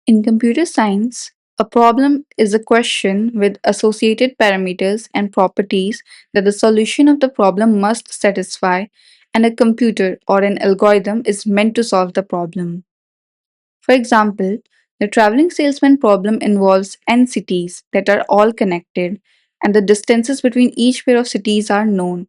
In computer science, a problem is a question with associated parameters and properties that the solution of the problem must satisfy, and a computer or an algorithm is meant to solve the problem. For example, the traveling salesman problem involves n cities that are all connected, and the distances between each pair of cities are known.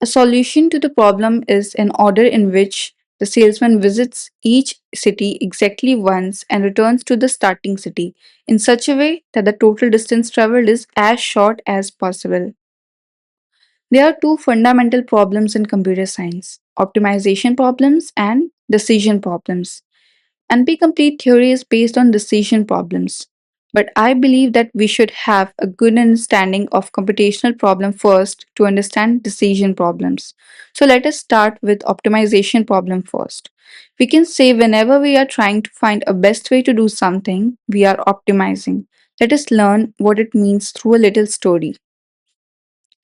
A solution to the problem is an order in which the salesman visits each city exactly once and returns to the starting city in such a way that the total distance traveled is as short as possible. There are two fundamental problems in computer science: optimization problems and decision problems. NP-complete theory is based on decision problems, but I believe that we should have a good understanding of computational problem first to understand decision problems. So let us start with optimization problem first. We can say whenever we are trying to find a best way to do something, we are optimizing. Let us learn what it means through a little story.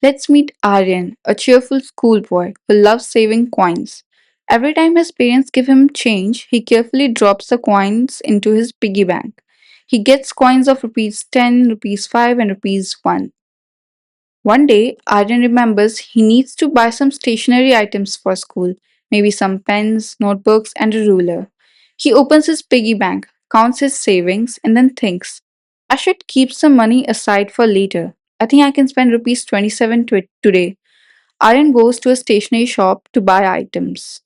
Let's meet Aryan, a cheerful schoolboy who loves saving coins. Every time his parents give him change, he carefully drops the coins into his piggy bank. He gets coins of rupees 10, rupees 5, and rupees 1. One day, Aryan remembers he needs to buy some stationery items for school, maybe some pens, notebooks, and a ruler. He opens his piggy bank, counts his savings, and then thinks, I should keep some money aside for later. I think I can spend rupees 27 today. Aryan goes to a stationery shop to buy items.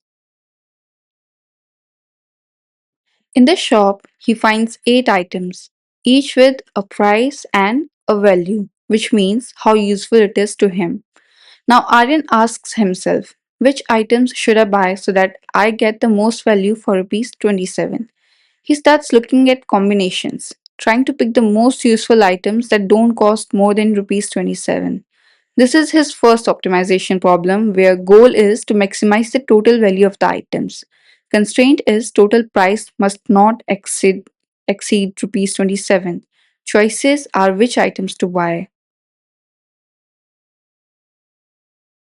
In the shop, he finds 8 items, each with a price and a value, which means how useful it is to him. Now Aryan asks himself, which items should I buy so that I get the most value for rupees 27? He starts looking at combinations, trying to pick the most useful items that don't cost more than rupees 27. This is his first optimization problem where goal is to maximize the total value of the items. Constraint is total price must not exceed rupees 27. Choices are which items to buy.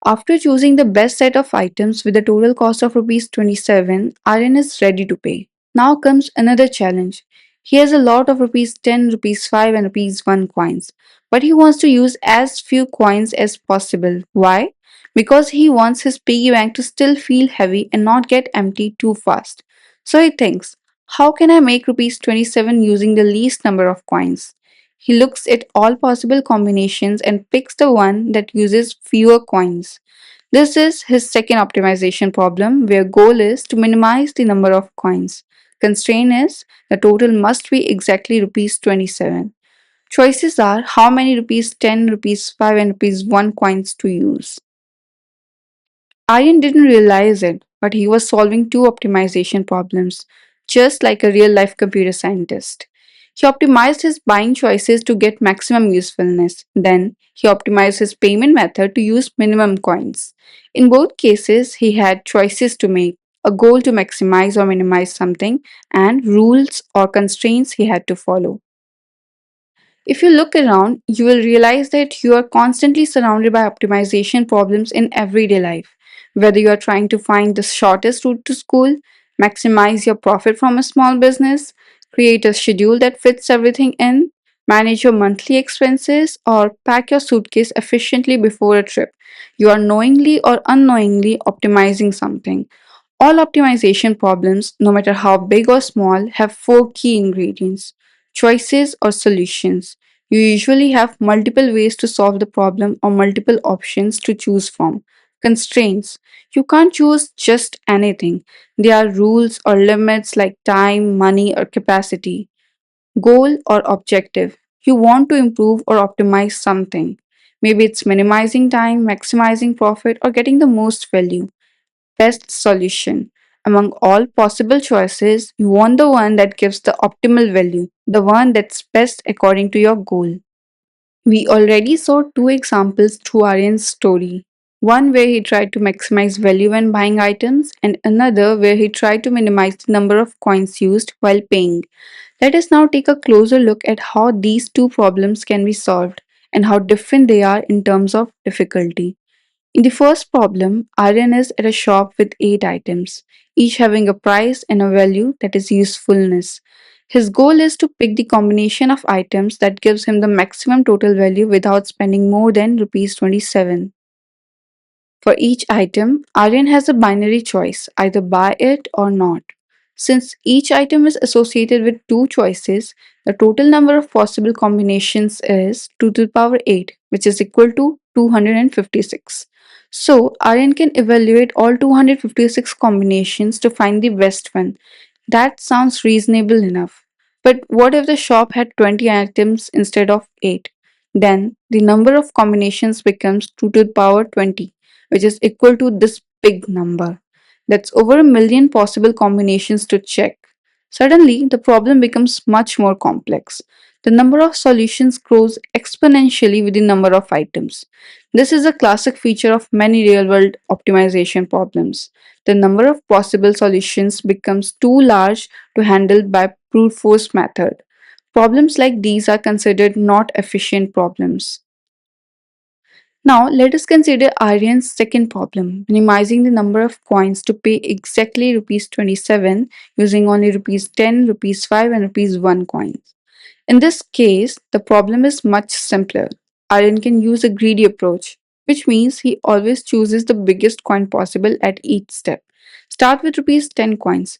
After choosing the best set of items with a total cost of rupees 27, Aryan is ready to pay. Now comes another challenge. He has a lot of rupees 10, rupees 5 and rupees 1 coins, but he wants to use as few coins as possible. Why? Because he wants his piggy bank to still feel heavy and not get empty too fast. So he thinks, how can I make rupees 27 using the least number of coins? He looks at all possible combinations and picks the one that uses fewer coins. This is his second optimization problem where goal is to minimize the number of coins. Constraint is the total must be exactly rupees 27. Choices are how many rupees 10, rupees 5 and rupees 1 coins to use. Aryan didn't realize it, but he was solving two optimization problems, just like a real life computer scientist. He optimized his buying choices to get maximum usefulness. Then, he optimized his payment method to use minimum coins. In both cases, he had choices to make, a goal to maximize or minimize something, and rules or constraints he had to follow. If you look around, you will realize that you are constantly surrounded by optimization problems in everyday life. Whether you are trying to find the shortest route to school, maximize your profit from a small business, create a schedule that fits everything in, manage your monthly expenses, or pack your suitcase efficiently before a trip, you are knowingly or unknowingly optimizing something. All optimization problems, no matter how big or small, have four key ingredients: choices or solutions. You usually have multiple ways to solve the problem or multiple options to choose from. Constraints. You can't choose just anything. There are rules or limits like time, money, or capacity. Goal or objective. You want to improve or optimize something. Maybe it's minimizing time, maximizing profit, or getting the most value. Best solution. Among all possible choices, you want the one that gives the optimal value, the one that's best according to your goal. We already saw two examples through Aryan's story. One where he tried to maximize value when buying items, and another where he tried to minimize the number of coins used while paying. Let us now take a closer look at how these two problems can be solved and how different they are in terms of difficulty. In the first problem, Aryan is at a shop with 8 items, each having a price and a value that is usefulness. His goal is to pick the combination of items that gives him the maximum total value without spending more than rupees 27. For each item, Aryan has a binary choice, either buy it or not. Since each item is associated with two choices, the total number of possible combinations is 2 to the power 8, which is equal to 256. So, Aryan can evaluate all 256 combinations to find the best one. That sounds reasonable enough. But what if the shop had 20 items instead of 8? Then the number of combinations becomes 2 to the power 20, which is equal to this big number. That's over a million possible combinations to check. Suddenly, the problem becomes much more complex. The number of solutions grows exponentially with the number of items. This is a classic feature of many real world optimization problems. The number of possible solutions becomes too large to handle by brute force method. Problems like these are considered not efficient problems. Now, let us consider Aryan's second problem, minimizing the number of coins to pay exactly rupees 27 using only rupees 10, rupees 5 and rupees 1 coins. In this case, the problem is much simpler. Aryan can use a greedy approach, which means he always chooses the biggest coin possible at each step. Start with rupees 10 coins.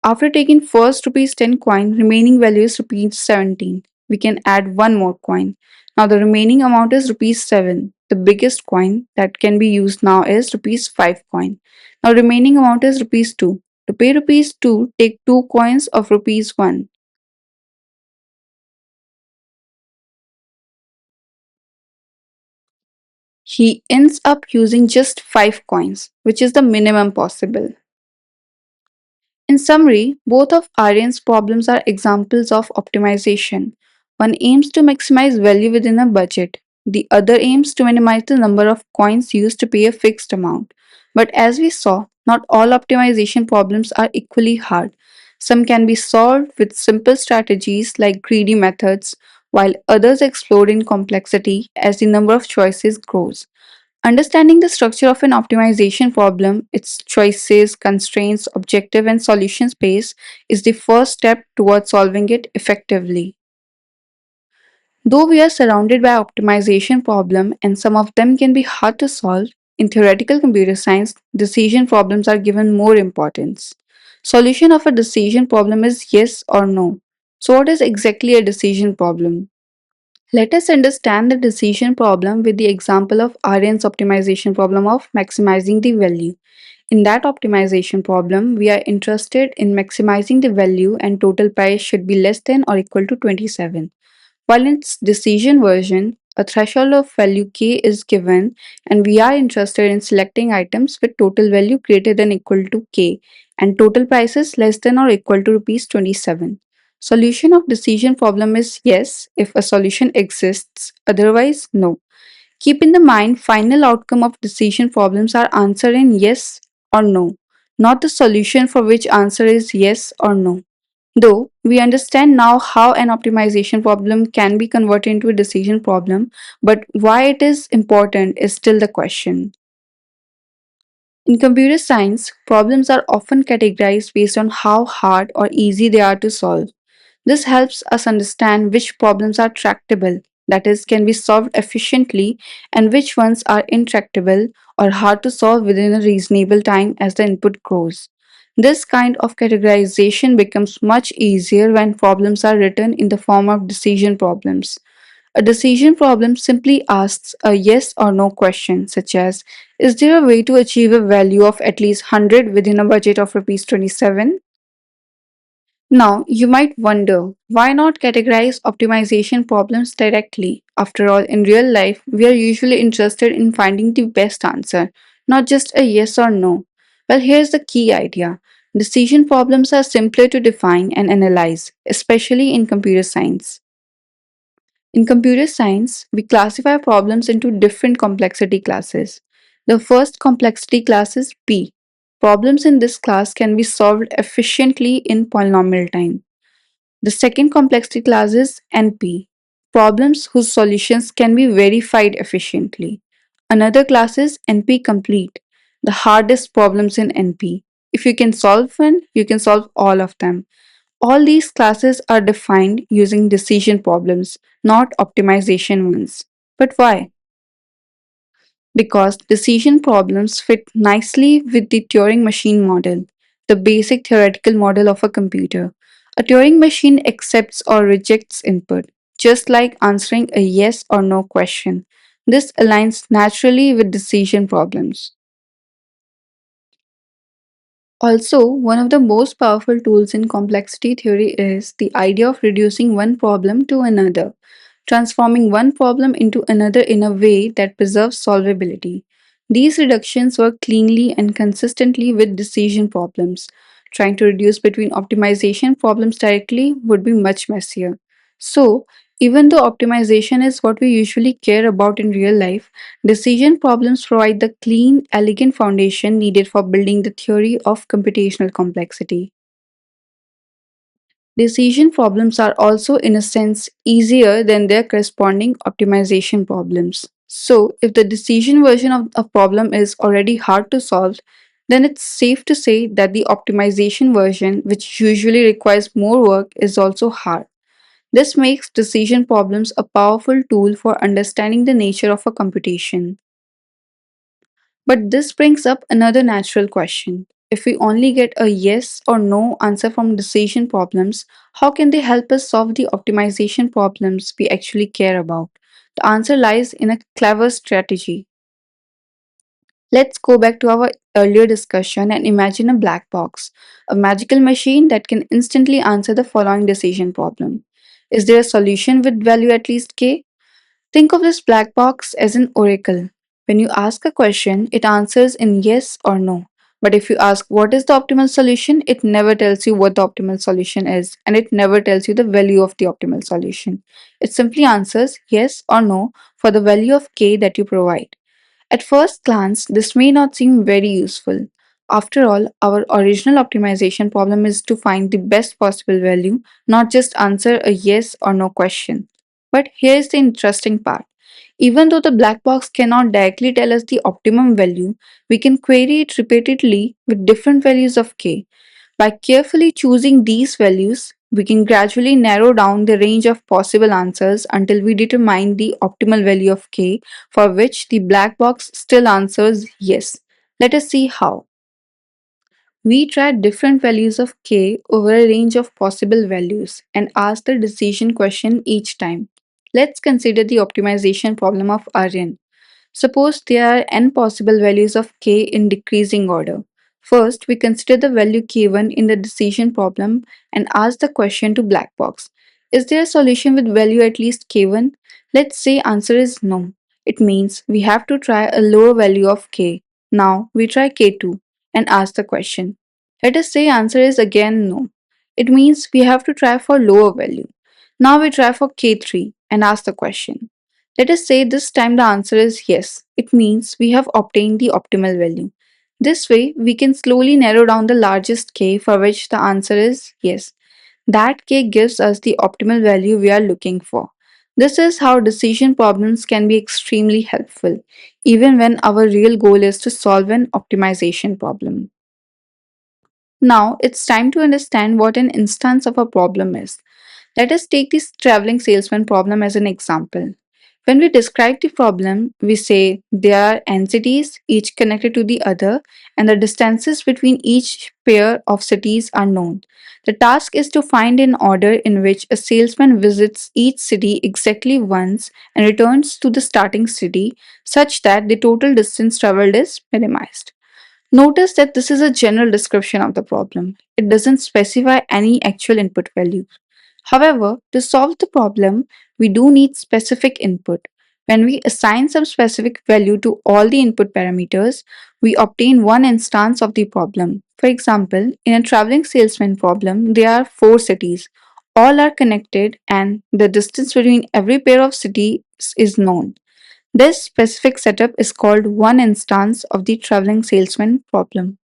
After taking first rupees 10 coin, remaining value is rupees 17. We can add one more coin. Now the remaining amount is rupees 7. The biggest coin that can be used now is rupees 5 coin. Now remaining amount is rupees 2. To pay rupees 2, take 2 coins of rupees 1. He ends up using just 5 coins, which is the minimum possible. In summary, both of Aryan's problems are examples of optimization. One aims to maximize value within a budget, the other aims to minimize the number of coins used to pay a fixed amount. But as we saw, not all optimization problems are equally hard. Some can be solved with simple strategies like greedy methods, while others explode in complexity as the number of choices grows. Understanding the structure of an optimization problem, its choices, constraints, objective, and solution space is the first step towards solving it effectively. Though we are surrounded by optimization problems and some of them can be hard to solve, in theoretical computer science, decision problems are given more importance. Solution of a decision problem is yes or no. So what is exactly a decision problem? Let us understand the decision problem with the example of Aryan's optimization problem of maximizing the value. In that optimization problem, we are interested in maximizing the value and total price should be less than or equal to 27. While in its decision version, a threshold of value k is given and we are interested in selecting items with total value greater than equal to k and total prices less than or equal to rupees 27. Solution of decision problem is yes if a solution exists, otherwise no. Keep in the mind final outcome of decision problems are answered in yes or no, not the solution for which answer is yes or no. Though we understand now how an optimization problem can be converted into a decision problem, but why it is important is still the question. In computer science, problems are often categorized based on how hard or easy they are to solve. This helps us understand which problems are tractable, that is, can be solved efficiently, and which ones are intractable or hard to solve within a reasonable time as the input grows. This kind of categorization becomes much easier when problems are written in the form of decision problems. A decision problem simply asks a yes or no question, such as is there a way to achieve a value of at least 100 within a budget of rupees 27? Now, you might wonder why not categorize optimization problems directly? After all, in real life, we are usually interested in finding the best answer, not just a yes or no. Well, here's the key idea. Decision problems are simpler to define and analyze, especially in computer science. In computer science, we classify problems into different complexity classes. The first complexity class is P. Problems in this class can be solved efficiently in polynomial time. The second complexity class is NP, problems whose solutions can be verified efficiently. Another class is NP-Complete, the hardest problems in NP. If you can solve one, you can solve all of them. All these classes are defined using decision problems, not optimization ones. But why? Because decision problems fit nicely with the Turing machine model, the basic theoretical model of a computer. A Turing machine accepts or rejects input, just like answering a yes or no question. This aligns naturally with decision problems. Also, one of the most powerful tools in complexity theory is the idea of reducing one problem to another, transforming one problem into another in a way that preserves solvability. These reductions work cleanly and consistently with decision problems. Trying to reduce between optimization problems directly would be much messier. So, even though optimization is what we usually care about in real life, decision problems provide the clean, elegant foundation needed for building the theory of computational complexity. Decision problems are also, in a sense, easier than their corresponding optimization problems. So, if the decision version of a problem is already hard to solve, then it's safe to say that the optimization version, which usually requires more work, is also hard. This makes decision problems a powerful tool for understanding the nature of a computation. But this brings up another natural question. If we only get a yes or no answer from decision problems, how can they help us solve the optimization problems we actually care about? The answer lies in a clever strategy. Let's go back to our earlier discussion and imagine a black box, a magical machine that can instantly answer the following decision problem. Is there a solution with value at least k? Think of this black box as an oracle. When you ask a question, it answers in yes or no. But if you ask what is the optimal solution, it never tells you what the optimal solution is, and it never tells you the value of the optimal solution. It simply answers yes or no for the value of k that you provide. At first glance, this may not seem very useful. After all, our original optimization problem is to find the best possible value, not just answer a yes or no question. But here's the interesting part. Even though the black box cannot directly tell us the optimum value, we can query it repeatedly with different values of k. By carefully choosing these values, we can gradually narrow down the range of possible answers until we determine the optimal value of k, for which the black box still answers yes. Let us see how. We try different values of k over a range of possible values and ask the decision question each time. Let's consider the optimization problem of Aryan. Suppose there are n possible values of k in decreasing order. First, we consider the value k1 in the decision problem and ask the question to black box. Is there a solution with value at least k1? Let's say answer is no. It means we have to try a lower value of k. Now we try k2 and ask the question. Let us say answer is again no. It means we have to try for lower value. Now we try for k3 and ask the question. Let us say this time the answer is yes. It means we have obtained the optimal value. This way, we can slowly narrow down the largest k for which the answer is yes. That k gives us the optimal value we are looking for. This is how decision problems can be extremely helpful, even when our real goal is to solve an optimization problem. Now, it's time to understand what an instance of a problem is. Let us take this traveling salesman problem as an example. When we describe the problem, we say there are entities, each connected to the other, and the distances between each pair of cities are known. The task is to find an order in which a salesman visits each city exactly once and returns to the starting city such that the total distance traveled is minimized. Notice that this is a general description of the problem. It doesn't specify any actual input value. However, to solve the problem, we do need specific input. When we assign some specific value to all the input parameters, we obtain one instance of the problem. For example, in a traveling salesman problem, there are four cities. All are connected and the distance between every pair of cities is known. This specific setup is called one instance of the traveling salesman problem.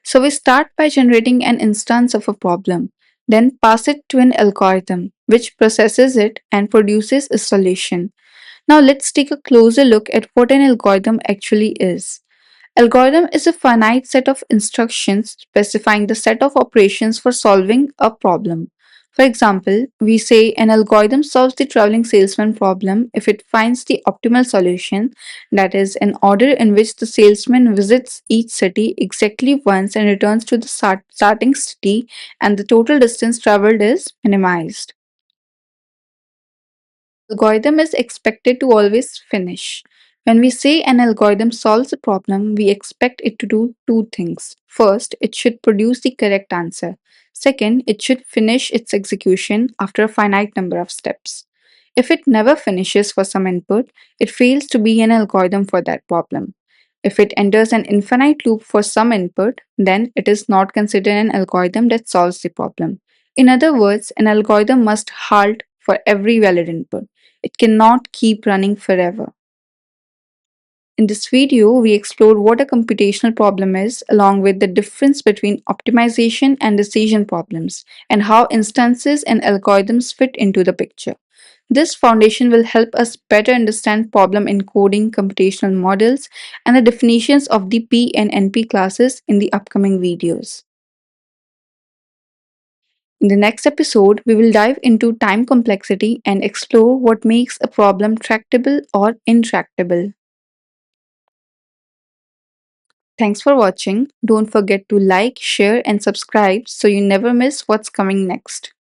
So we start by generating an instance of a problem, then pass it to an algorithm, which processes it and produces a solution. Now let's take a closer look at what an algorithm actually is. Algorithm is a finite set of instructions specifying the set of operations for solving a problem. For example, we say an algorithm solves the traveling salesman problem if it finds the optimal solution, that is, an order in which the salesman visits each city exactly once and returns to the starting city and the total distance traveled is minimized. Algorithm is expected to always finish. When we say an algorithm solves a problem, we expect it to do two things. First, it should produce the correct answer. Second, it should finish its execution after a finite number of steps. If it never finishes for some input, it fails to be an algorithm for that problem. If it enters an infinite loop for some input, then it is not considered an algorithm that solves the problem. In other words, an algorithm must halt for every valid input. It cannot keep running forever. In this video, we explored what a computational problem is, along with the difference between optimization and decision problems, and how instances and algorithms fit into the picture. This foundation will help us better understand problem encoding, computational models, and the definitions of the P and NP classes in the upcoming videos. In the next episode, we will dive into time complexity and explore what makes a problem tractable or intractable. Thanks for watching. Don't forget to like, share, and subscribe so you never miss what's coming next.